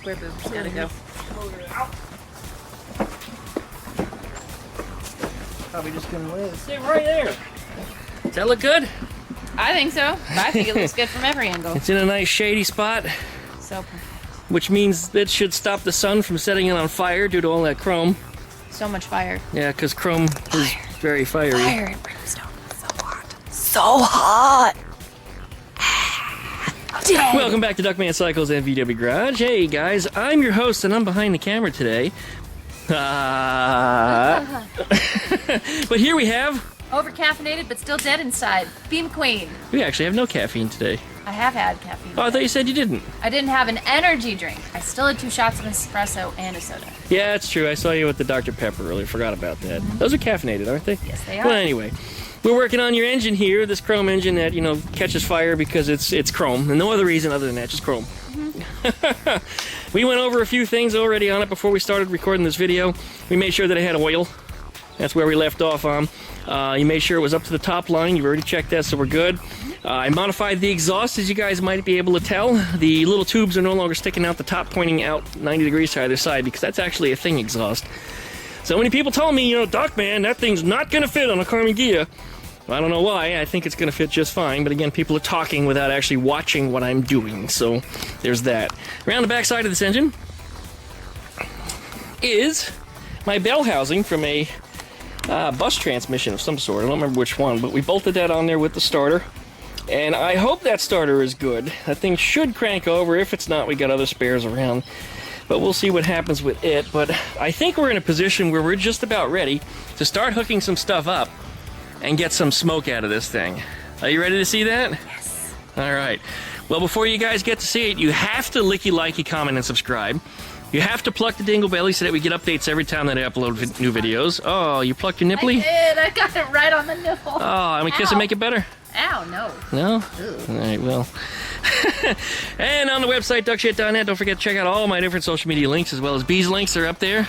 square boobs gotta go. Probably just gonna let it sit right there. Does that look good? I think so. I think it looks good from every angle. It's in a nice shady spot, So perfect. which means it should stop the sun from setting it on fire due to all that chrome. So much fire. Yeah, because chrome is very fiery. Fire and brimstone. So hot. So hot! Welcome back to DuckmanCycles and VW Garage. Hey guys, I'm your host and I'm behind the camera today. But here we have... Over-caffeinated, but still dead inside. Beam Queen. We actually have no caffeine today. I have had caffeine. Oh, I thought you said you didn't. I didn't have an energy drink. I still had 2 shots of espresso and a soda. Yeah, that's true. I saw you with the Dr. Pepper earlier. Forgot about that. Those are caffeinated, aren't they? Yes, they are. Well, anyway, we're working on your engine here, this chrome engine that, you know, catches fire because it's chrome. And no other reason other than that, just chrome. We went over a few things already on it before we started recording this video. We made sure that it had oil. That's where we left off on. You made sure it was up to the top line. You've already checked that, so we're good. I modified the exhaust, as you guys might be able to tell. The little tubes are no longer sticking out the top, pointing out 90 degrees to either side, because that's actually a thing exhaust. So many people told me, you know, Doc, man, that thing's not going to fit on a Karmann Ghia. Well, I don't know why. I think it's going to fit just fine. But again, people are talking without actually watching what I'm doing. So there's that. Around the back side of this engine is my bell housing from a bus transmission of some sort. I don't remember which one, but we bolted that on there with the starter. And I hope that starter is good. That thing should crank over. If it's not, we got other spares around. But we'll see what happens with it. But I think we're in a position where we're just about ready to start hooking some stuff up and get some smoke out of this thing. Are you ready to see that? Yes. All right. Well, before you guys get to see it, you have to licky, likey, comment, and subscribe. You have to pluck the dingle belly so that we get updates every time that I upload new videos. Oh, you plucked your nipply? I did. I got it right on the nipple. Oh, I'm gonna kiss it, make it better? Ow, no. No? All right, well. And on the website, duckshit.net, don't forget to check out all my different social media links, as well as B's links. They're up there.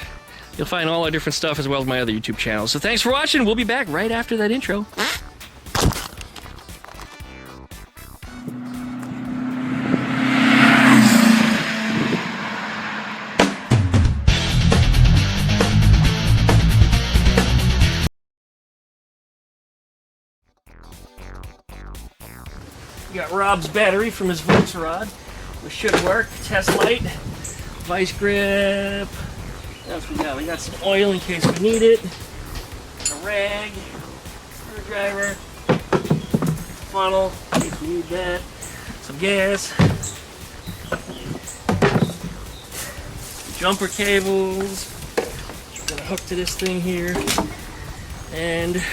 You'll find all our different stuff, as well as my other YouTube channels. So thanks for watching. We'll be back right after that intro. We got Rob's battery from his Volkswagen, which should work. Test light, vice grip. What else we got? We got some oil in case we need it. A rag, screwdriver, funnel in case we need that. Some gas, jumper cables. Gonna hook to this thing here, and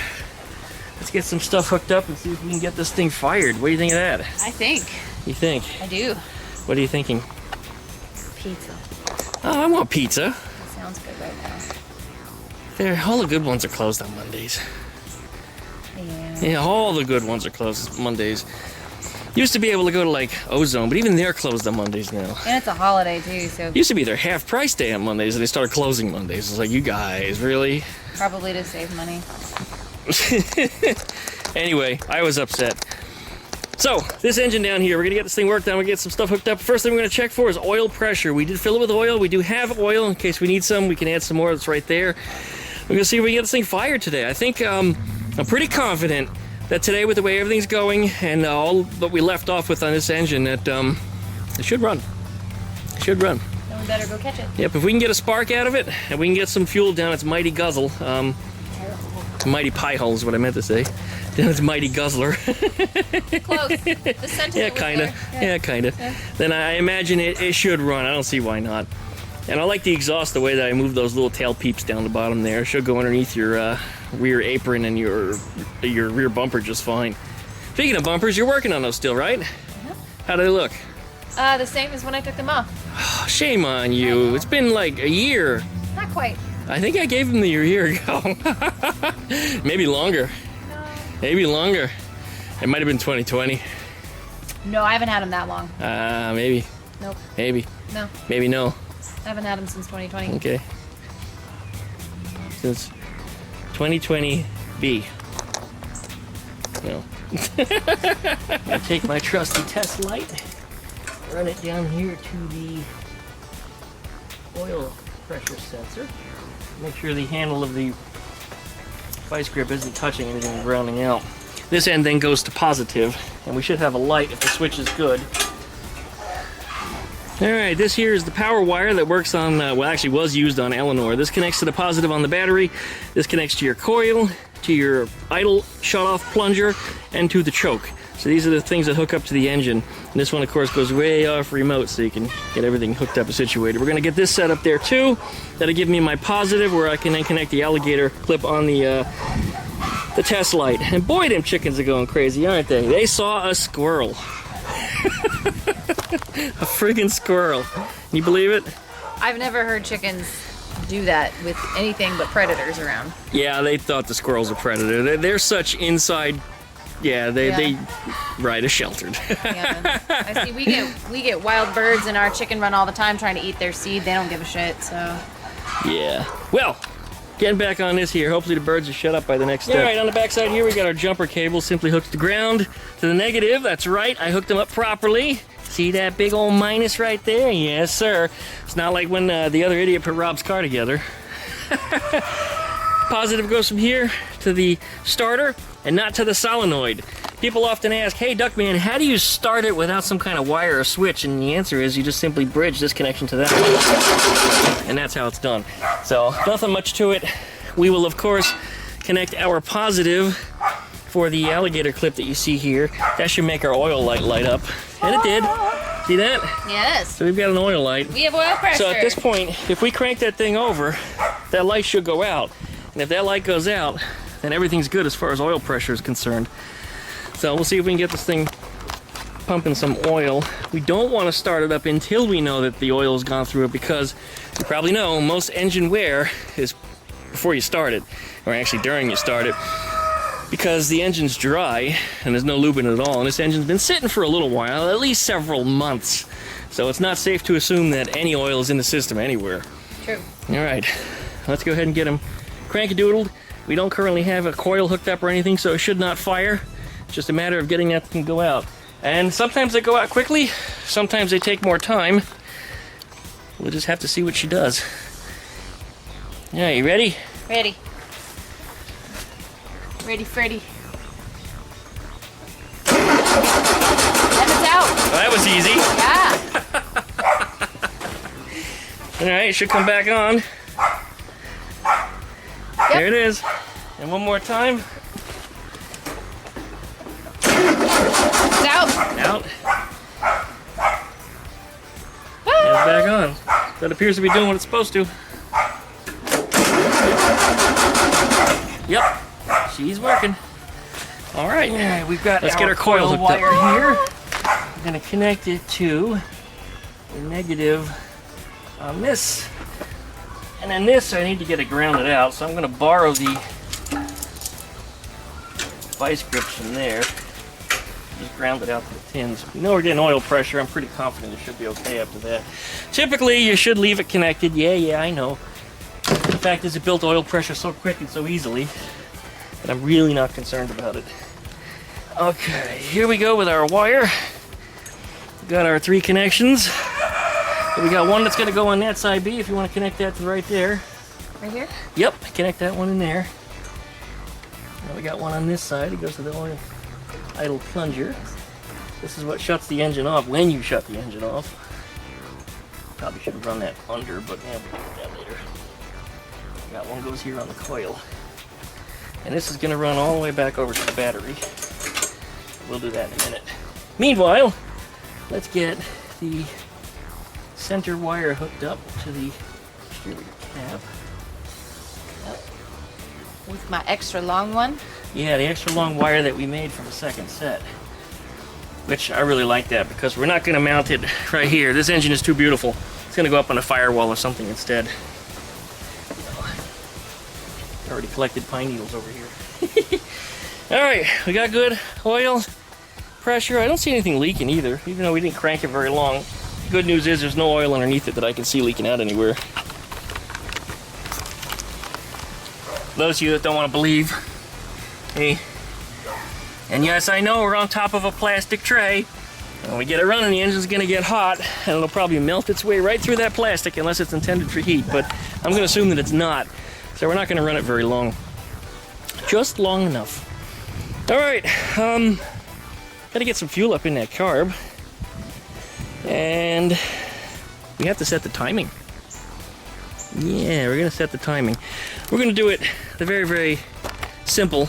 let's get some stuff hooked up and see if we can get this thing fired. What do you think of that? I think. You think? I do. What are you thinking? Pizza. Oh, I want pizza. That sounds good right now. All the good ones are closed on Mondays. Yeah. Yeah, all the good ones are closed Mondays. Used to be able to go to like Ozone, but even they're closed on Mondays now. And it's a holiday too, so Used to be their half price day on Mondays, and they started closing Mondays. It's like, you guys, really? probably to save money. Anyway, I was upset. So, this engine down here, we're gonna get this thing worked on, we're gonna get some stuff hooked up. First thing we're gonna check for is oil pressure. We did fill it with oil, we do have oil. In case we need some, we can add some more, that's right there. We're gonna see if we can get this thing fired today. I think, I'm pretty confident that today, with the way everything's going, and all that we left off with on this engine, that, it should run. It should run. Then we better go catch it. Yep, if we can get a spark out of it, and we can get some fuel down its mighty guzzle, mighty pie hole is what I meant to say. Then it's mighty guzzler. Close. The sentiment Yeah, was kinda. there. Yeah, kinda. Yeah. Then I imagine it should run. I don't see why not. And I like the exhaust, the way that I move those little tail peeps down the bottom there. It should go underneath your rear apron and your rear bumper just fine. Speaking of bumpers, you're working on those still, right? How do they look? The same as when I took them off. Oh, shame on you. It's been like a year. Not quite. I think I gave them to you a year ago. Maybe longer. No. Maybe longer. It might have been 2020. No, I haven't had them that long. Maybe. Nope. Maybe. No, Maybe no. I haven't had them since 2020. Okay. Since 2020B. No. I'll take my trusty test light, run it down here to the oil pressure sensor. Make sure the handle of the vice grip isn't touching anything and grounding out. This end then goes to positive, and we should have a light if the switch is good. Alright, this here is the power wire that works on, well, actually was used on Eleanor. This connects to the positive on the battery. This connects to your coil, to your idle shut-off plunger, and to the choke. So these are the things that hook up to the engine. And this one, of course, goes way off remote so you can get everything hooked up and situated. We're going to get this set up there too. That'll give me my positive where I can then connect the alligator clip on the test light. And boy, them chickens are going crazy, aren't they? They saw a squirrel. A friggin' squirrel. Can you believe it? I've never heard chickens do that with anything but predators around. Yeah, they thought the squirrel's a predator. They're such inside. Yeah, they right, a sheltered. Yeah. I see. We get wild birds in our chicken run all the time trying to eat their seed. They don't give a shit. So. Yeah. Well, getting back on this here. Hopefully the birds are shut up by the next step. All right, on the back side here we got our jumper cable simply hooked to ground to the negative. That's right. I hooked them up properly. See that big old minus right there? Yes, sir. It's not like when the other idiot put Rob's car together. Positive goes from here to the starter and not to the solenoid. People often ask, hey Duckman, how do you start it without some kind of wire or switch? And the answer is you just simply bridge this connection to that one. And that's how it's done. So nothing much to it. We will of course connect our positive for the alligator clip that you see here. That should make our oil light up. And it did. See that? Yes. So we've got an oil light. We have oil pressure. So at this point, if we crank that thing over, that light should go out. And if that light goes out, then everything's good as far as oil pressure is concerned. So we'll see if we can get this thing pumping some oil. We don't want to start it up until we know that the oil has gone through it, because you probably know most engine wear is before you start it, or actually during you start it, because the engine's dry and there's no lube in it at all, and this engine's been sitting for a little while, at least several months. So it's not safe to assume that any oil is in the system anywhere. True. All right, let's go ahead and get them crank-a-doodled. We don't currently have a coil hooked up or anything, so it should not fire. It's just a matter of getting that thing to go out. And sometimes they go out quickly, sometimes they take more time. We'll just have to see what she does. Yeah, you ready? Ready. Ready, Freddy. And it's out. Well, that was easy. Yeah. All right, it should come back on. Yep. There it is. And one more time. It's out. Out. And it's back on. That appears to be doing what it's supposed to. Yep. She's working. All right. Yeah, we've got. Let's get our coil hooked wire up here. We're gonna connect it to the negative on this, and then this I need to get it grounded out. So I'm gonna borrow the vice grips from there. Just ground it out to the pins. We know we're getting oil pressure. I'm pretty confident it should be okay up to that. Typically, you should leave it connected. Yeah, I know. The fact is, it built oil pressure so quick and so easily that I'm really not concerned about it. Okay, here we go with our wire. We got our 3 connections. We got one that's going to go on that side B if you want to connect that to right there. Right here? Yep, connect that one in there. Now we got one on this side. It goes to the oil idle plunger. This is what shuts the engine off when you shut the engine off. Probably should run that under, but yeah, we'll do that later. Got one goes here on the coil. And this is going to run all the way back over to the battery. We'll do that in a minute. Meanwhile, let's get the center wire hooked up to the distributor cap. With my extra long one? Yeah, the extra long wire that we made from the second set. Which I really like that, because we're not going to mount it right here. This engine is too beautiful. It's going to go up on a firewall or something instead. Already collected pine needles over here. Alright, we got good oil pressure. I don't see anything leaking either, even though we didn't crank it very long. Good news is there's no oil underneath it that I can see leaking out anywhere. Those of you that don't want to believe, hey, and yes, I know we're on top of a plastic tray. When we get it running, the engine's gonna get hot, and it'll probably melt its way right through that plastic unless it's intended for heat, but I'm gonna assume that it's not. So we're not gonna run it very long. Just long enough. All right, gotta get some fuel up in that carb. And we have to set the timing. Yeah, we're gonna set the timing. We're gonna do it the very, very simple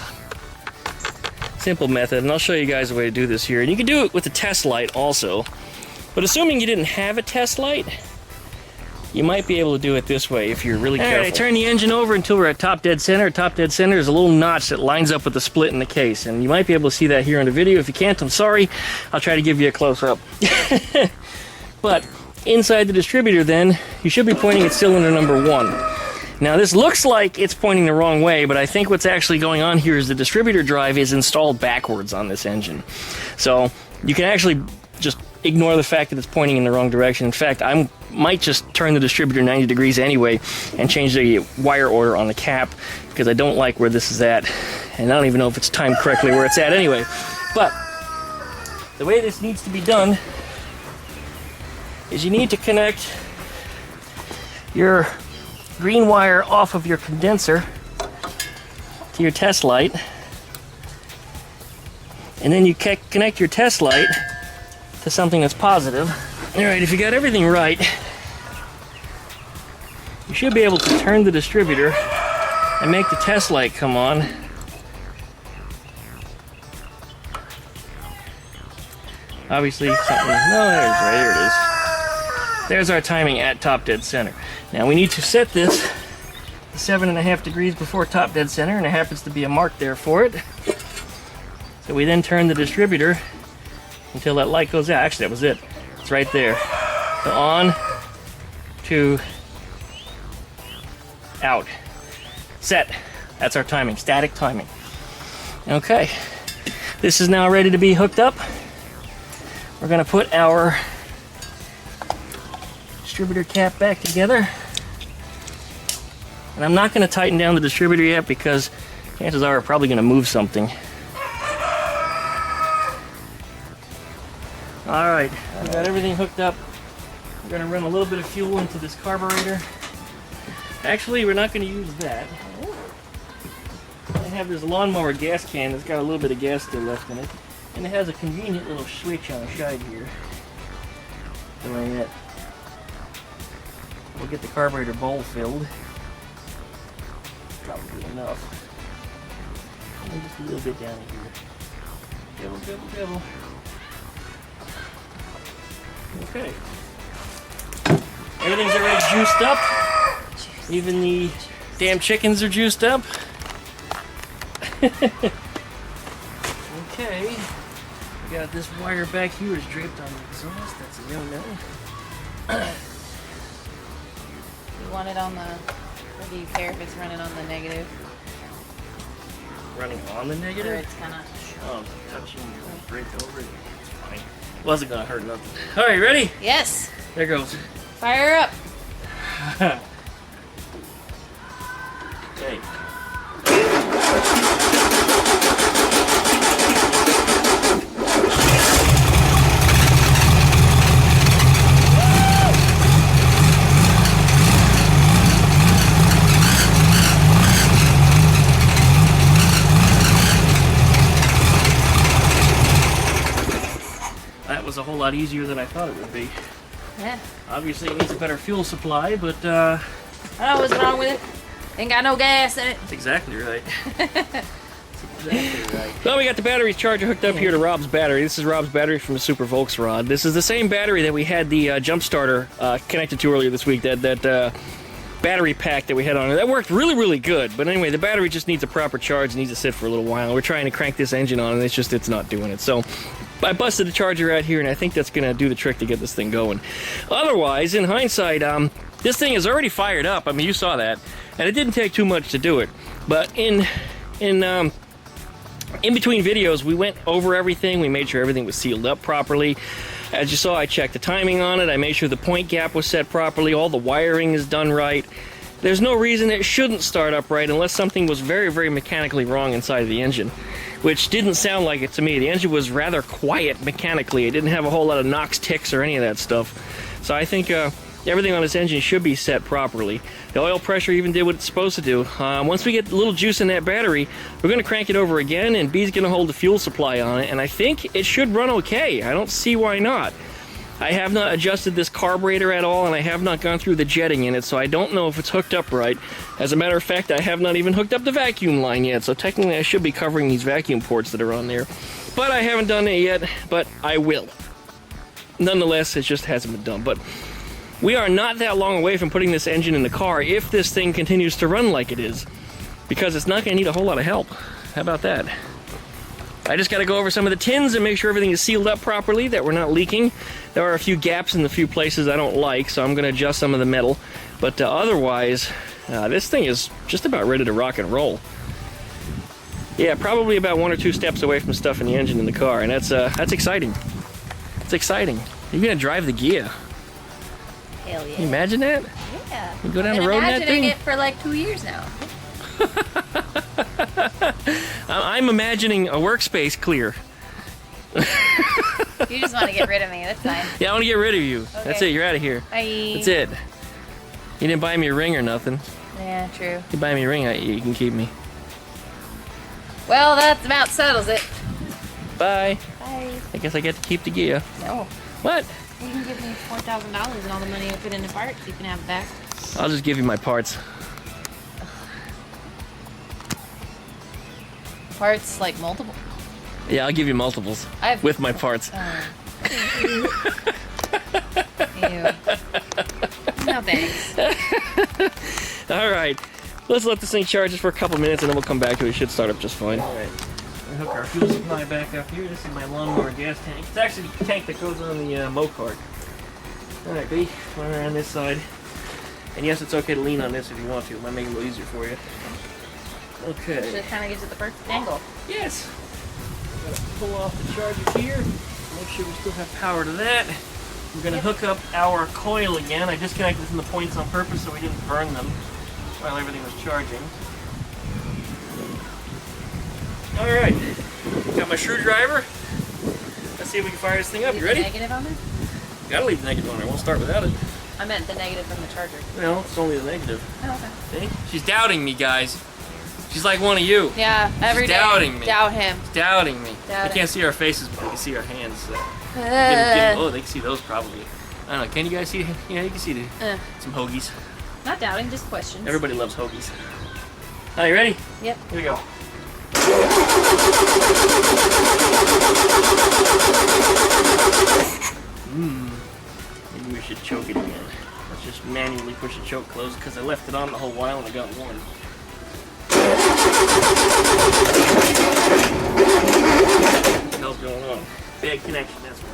method, and I'll show you guys the way to do this here. And you can do it with a test light also, but assuming you didn't have a test light, you might be able to do it this way if you're really careful. All right, I turn the engine over until we're at top dead center. Top dead center is a little notch that lines up with the split in the case, and you might be able to see that here in the video. If you can't, I'm sorry. I'll try to give you a close-up. But inside the distributor then, you should be pointing at cylinder number 1. Now this looks like it's pointing the wrong way, but I think what's actually going on here is the distributor drive is installed backwards on this engine. So you can actually just ignore the fact that it's pointing in the wrong direction. In fact, I might just turn the distributor 90 degrees anyway and change the wire order on the cap, because I don't like where this is at, and I don't even know if it's timed correctly where it's at anyway. But the way this needs to be done is you need to connect your green wire off of your condenser to your test light, and then you connect your test light to something that's positive. Alright, if you got everything right, you should be able to turn the distributor and make the test light come on. Obviously something, no, there it is. There's our timing at top dead center. Now we need to set this to 7.5 degrees before top dead center, and there happens to be a mark there for it. So we then turn the distributor until that light goes out. Actually, that was it. It's right there. So on to out. Set. That's our timing, static timing. Okay. This is now ready to be hooked up. We're going to put our distributor cap back together. And I'm not going to tighten down the distributor yet because chances are we're probably going to move something. Alright, I've got everything hooked up. We're going to run a little bit of fuel into this carburetor. Actually, we're not going to use that. I have this lawnmower gas can that's got a little bit of gas still left in it. And it has a convenient little switch on the side here. Like that. We'll get the carburetor bowl filled. Probably enough. And just a little bit down here. Dribble, dribble, dribble. Okay. Everything's already juiced up. Even the damn chickens are juiced up. Okay. We got this wire back here is draped on the exhaust. That's a no-no. You want it on the... Or do you care if it's running on the negative? Running on the negative? Or it's kind of... Oh, touching break over it. It's fine. Wasn't gonna hurt nothing. Alright, ready? Yes. There goes. Fire up. Okay. That was a whole lot easier than I thought it would be. Yeah. Obviously it needs a better fuel supply, but I don't know what's wrong with it. Ain't got no gas in it. that's exactly right. Exactly right. Well, we got the battery charger hooked up here to Rob's battery. This is Rob's battery from the Super Volks rod. This is the same battery that we had the jump starter connected to earlier this week. That battery pack that we had on it. That worked really, really good. But anyway, the battery just needs a proper charge. It needs to sit for a little while. We're trying to crank this engine on, and it's not doing it. So I busted the charger out here, and I think that's going to do the trick to get this thing going. Otherwise, in hindsight, this thing is already fired up. I mean, you saw that. And it didn't take too much to do it. But in between videos, we went over everything. We made sure everything was sealed up properly. As you saw, I checked the timing on it. I made sure the point gap was set properly. All the wiring is done right. there's no reason it shouldn't start up right unless something was very, very mechanically wrong inside of the engine, which didn't sound like it to me. The engine was rather quiet mechanically. It didn't have a whole lot of NOx ticks or any of that stuff. So I think everything on this engine should be set properly. The oil pressure even did what it's supposed to do. Once we get a little juice in that battery, we're going to crank it over again, and B's going to hold the fuel supply on it, and I think it should run okay. I don't see why not. I have not adjusted this carburetor at all, and I have not gone through the jetting in it, so I don't know if it's hooked up right. As a matter of fact, I have not even hooked up the vacuum line yet, so technically I should be covering these vacuum ports that are on there. But I haven't done it yet, but I will. Nonetheless, it just hasn't been done. But we are not that long away from putting this engine in the car if this thing continues to run like it is, because it's not going to need a whole lot of help. How about that? I just got to go over some of the tins and make sure everything is sealed up properly, that we're not leaking. There are a few gaps in the few places I don't like, so I'm going to adjust some of the metal. But otherwise, this thing is just about ready to rock and roll. Yeah, probably about 1 or 2 steps away from stuffing the engine in the car, and that's exciting. It's exciting. You're going to drive the Ghia. Hell yeah. Can you imagine that? Yeah. You go down the road in that thing? I've been imagining it for like 2 years now. I'm imagining a workspace clear. You just want to get rid of me. That's fine. Yeah, I want to get rid of you. Okay. That's it. You're out of here. Bye. That's it. You didn't buy me a ring or nothing. Yeah, true. If you buy me a ring, you can keep me. Well, that about settles it. Bye. Bye. I guess I get to keep the Ghia. No. What? You can give me $4,000 and all the money I put into parts. You can have it back. I'll just give you my parts. Parts like multiple. Yeah, I'll give you multiples with my parts. Ew. No thanks. All right, let's let this thing charge just for a couple minutes, and then we'll come back to it. It should start up just fine. All right, I hook our fuel supply back up here. This is my lawnmower gas tank. It's actually the tank that goes on the mow cart. All right, B, run around this side. And yes, it's okay to lean on this if you want to. It might make it a little easier for you. Okay. So it kind of gives it the perfect angle. Yes. Gotta pull off the charger here. Make sure we still have power to that. We're gonna hook up our coil again. I disconnected from the points on purpose so we didn't burn them while everything was charging. All right. Got my screwdriver. Let's see if we can fire this thing up. You ready? Negative on there? Gotta leave the negative on there. Won't start without it. I meant the negative from the charger. No, it's only the negative. Oh, okay. See? She's doubting me, guys. She's like one of you. Yeah, every She's day. doubting me. Doubt him. She's doubting me. Doubt I can't see our faces, but I can see our hands. So. Uh. Oh, they can see those probably. I don't know. Can you guys see? Yeah, you can see some hoagies. Not doubting, just questions. Everybody loves hoagies. Are you ready? Yep. Here we go. Maybe we should choke it again. Let's just manually push the choke closed because I left it on the whole while and I got one. What the hell's going on? Bad connection, that's what.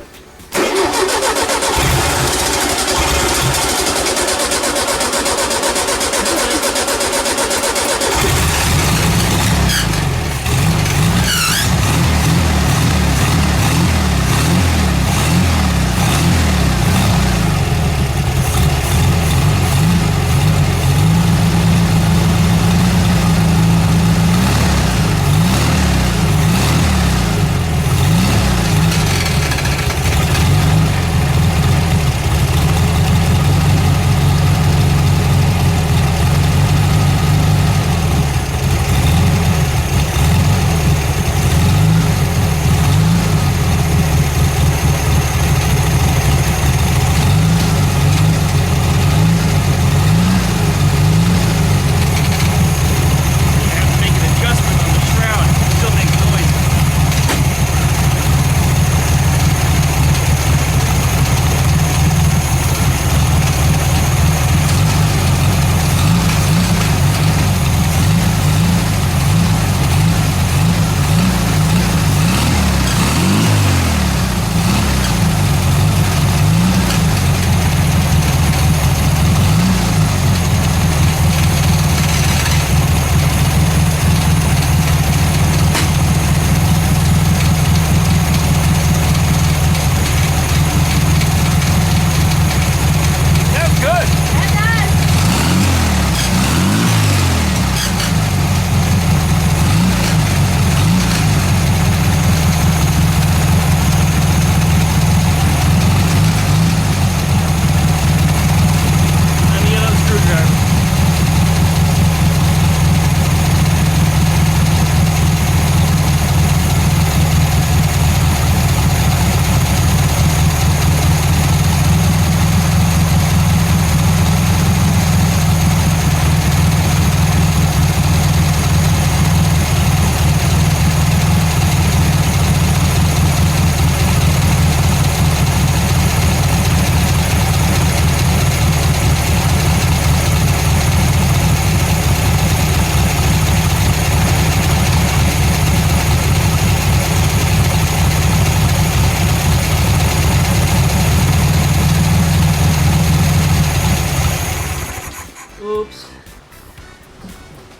Oops.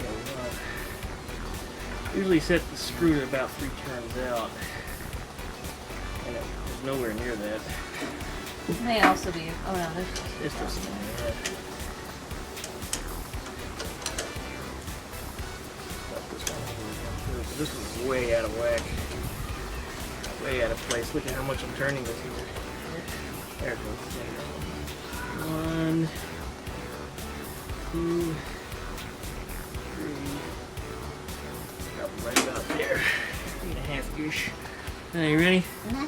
Okay, usually set the screw to about 3 turns out. And it's nowhere near that. It may also be. Oh no, there's. It's just in there. This is way out of whack. Way out of place. Look at how much I'm turning this here. There it goes. 1, 2, 3. Probably right about there. 3.5-ish. Are you ready? Mm-hmm.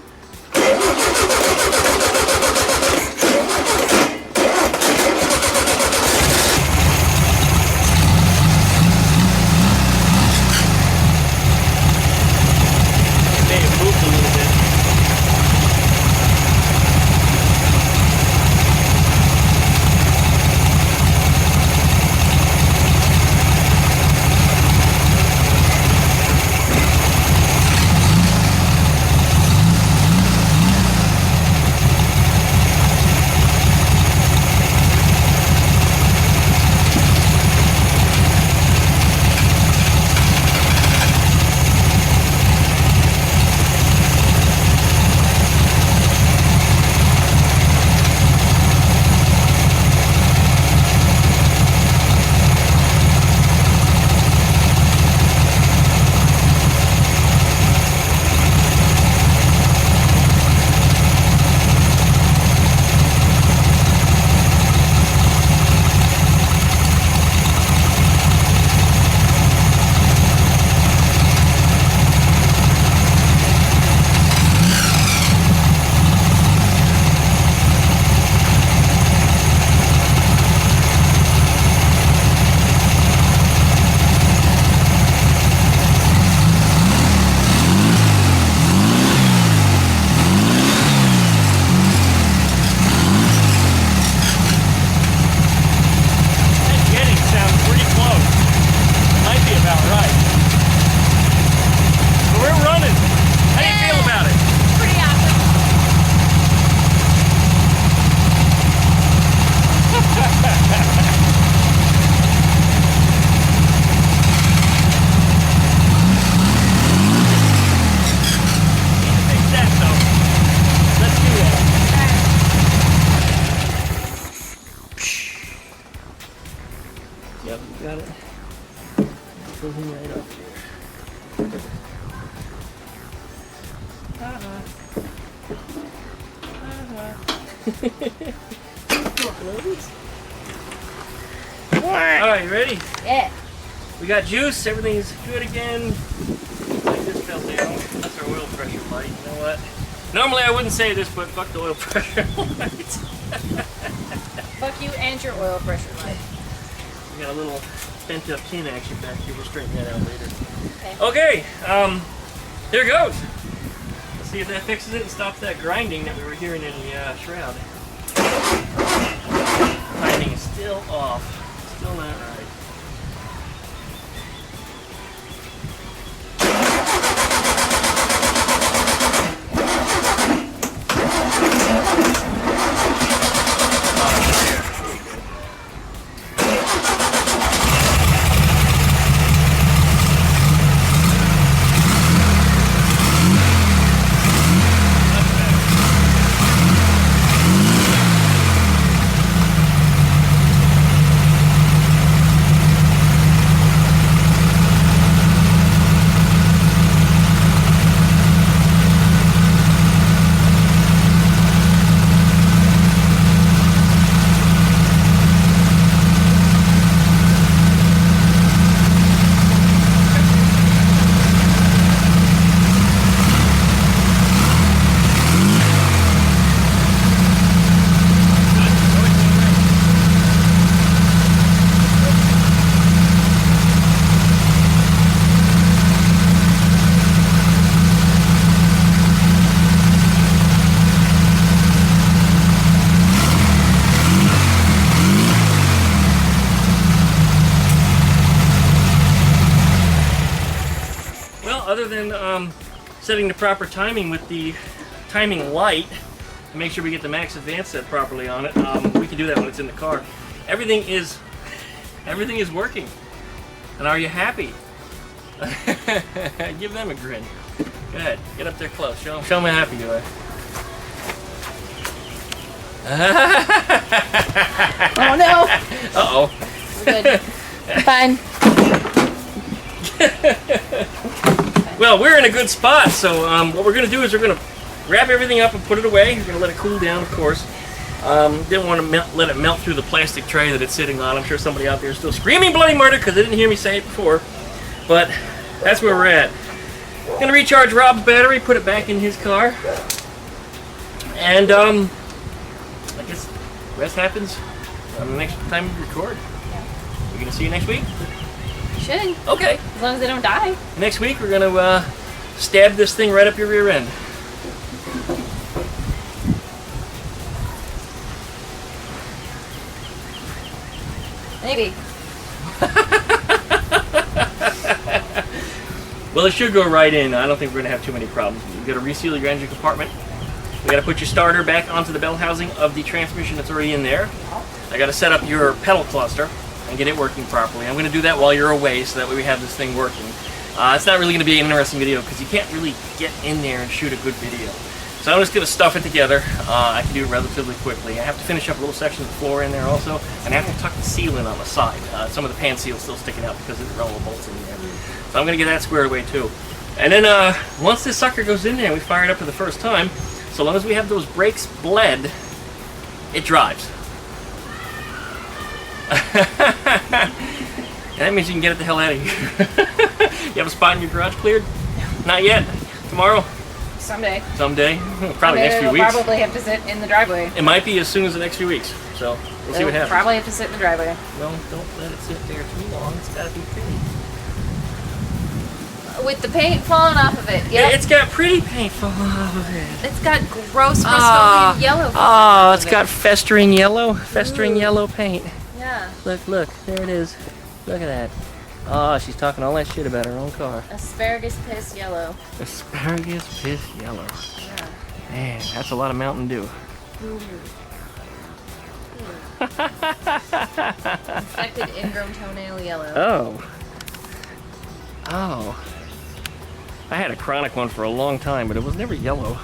Yep, you got it. Pull him right up here. Alright, you ready? Yeah. We got juice, everything's good again. Like this fell down. That's our oil pressure light. You know what? Normally I wouldn't say this, but fuck the oil pressure light. Fuck you and your oil pressure light. We got a little bent up tin action back here. We'll straighten that out later. Okay. Okay, there it goes. Let's see if that fixes it and stops that grinding that we were hearing in the shroud. Timing is still off. Still not right. Other than setting the proper timing with the timing light to make sure we get the max advance set properly on it, we can do that when it's in the car. Everything is Everything is working. And are you happy? Give them a grin. Go ahead, get up there close. Show them how happy you are. Oh no! Uh-oh. We're good. Fine. Well, we're in a good spot, so what we're going to do is we're going to wrap everything up and put it away. We're going to let it cool down, of course. Didn't want to let it melt through the plastic tray that it's sitting on. I'm sure somebody out there is still screaming bloody murder because they didn't hear me say it before. But that's where we're at. Going to recharge Rob's battery, put it back in his car. And I guess the rest happens the next time we record. We're going to see you next week? Should. Okay. As long as they don't die. Next week we're going to stab this thing right up your rear end. Maybe. Well, it should go right in. I don't think we're going to have too many problems. You've got to reseal your engine compartment. You got to put your starter back onto the bell housing of the transmission that's already in there. I got to set up your pedal cluster and get it working properly. I'm going to do that while you're away so that way we have this thing working. It's not really going to be an interesting video because you can't really get in there and shoot a good video. So I'm just going to stuff it together. I can do it relatively quickly. I have to finish up a little section of the floor in there also, and I have to tuck the seal in on the side. Some of the pan seal's still sticking out because of the rubber bolts in there. So I'm going to get that squared away too. And then once this sucker goes in there and we fire it up for the first time, so long as we have those brakes bled, it drives. And that means you can get it the hell out of here. You have a spot in your garage cleared? Not yet. Tomorrow? Someday. Someday. Probably next few weeks. Probably have to sit in the driveway. It might be as soon as the next few weeks. So we'll see what happens. Probably have to sit in the driveway. Well, don't let it sit there too long. It's got to be pretty. With the paint falling off of it. Yep. It's got pretty paint falling off of it. It's got gross Rust-Oleum yellow. Oh, it's got festering yellow. Festering yellow paint. Yeah. Look. There it is. Look at that. Oh, she's talking all that shit about her own car. Asparagus piss yellow. Asparagus piss yellow. Yeah. Man, that's a lot of Mountain Dew. Infected ingrown toenail yellow. Oh. I had a chronic one for a long time, but it was never yellow.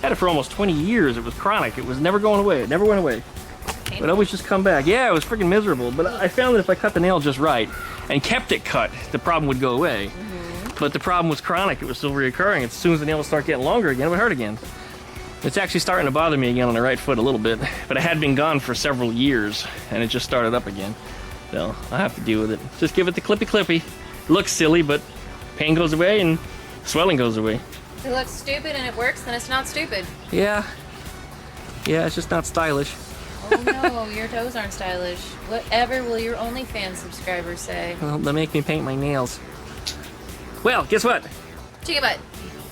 Had it for almost 20 years. It was chronic. It was never going away. It never went away. But always just come back. Yeah, it was freaking miserable. But I found that if I cut the nail just right and kept it cut, the problem would go away. But the problem was chronic. It was still reoccurring. As soon as the nail would start getting longer again, it would hurt again. It's actually starting to bother me again on the right foot a little bit. But it had been gone for several years, and it just started up again. So I'll have to deal with it. Just give it the clippy. Looks silly, but pain goes away and swelling goes away. If it looks stupid and it works, then it's not stupid. Yeah, it's just not stylish. Oh no, your toes aren't stylish. Whatever will your OnlyFans subscribers say? Well, they make me paint my nails. Well, guess what? Chicken butt.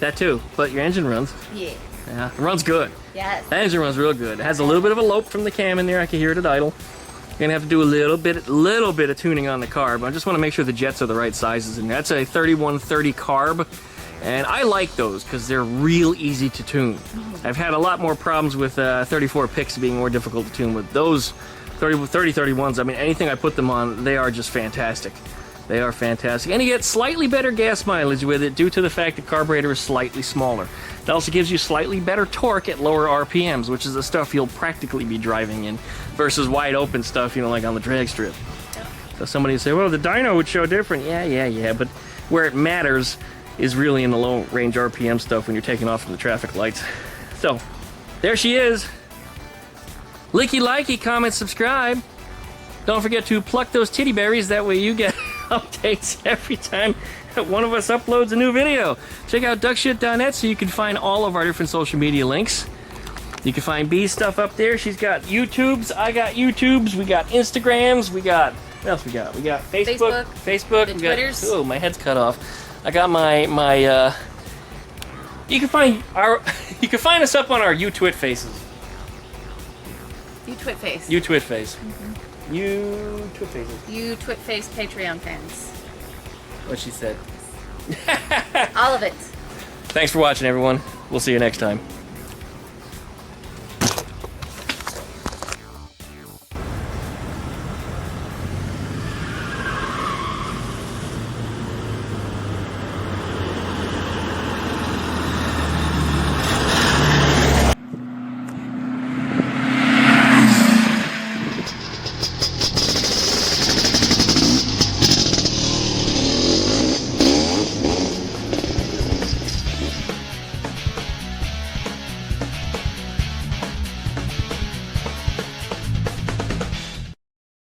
That too, but your engine runs. Yeah. Yeah, it runs good. Yes. That engine runs real good. It has a little bit of a lope from the cam in there. I can hear it at idle. You're gonna have to do a little bit of tuning on the carb. I just want to make sure the jets are the right sizes in there. That's a 3130 carb, and I like those because they're real easy to tune. I've had a lot more problems with 34 picks being more difficult to tune. With those 3031s, I mean, anything I put them on, they are just fantastic. They are fantastic. And you get slightly better gas mileage with it due to the fact the carburetor is slightly smaller. It also gives you slightly better torque at lower RPMs, which is the stuff you'll practically be driving in, versus wide open stuff, like on the drag strip. So somebody would say, well, the dyno would show different. Yeah, but where it matters is really in the low range RPM stuff when you're taking off from the traffic lights. So, there she is. Licky likey, comment, subscribe. Don't forget to pluck those titty berries, that way you get updates every time that one of us uploads a new video. Check out duckshit.net so you can find all of our different social media links. You can find B's stuff up there. She's got YouTubes, I got YouTubes, we got Instagrams, we got, what else we got? We got Facebook, the we Twitters. got, oh, my head's cut off. I got my you can find us up on our U-Twit faces. You-Twit face. U-Twit face. U-Twit faces. You-Twit face Patreon fans. What she said. All of it. Thanks for watching, everyone. We'll see you next time.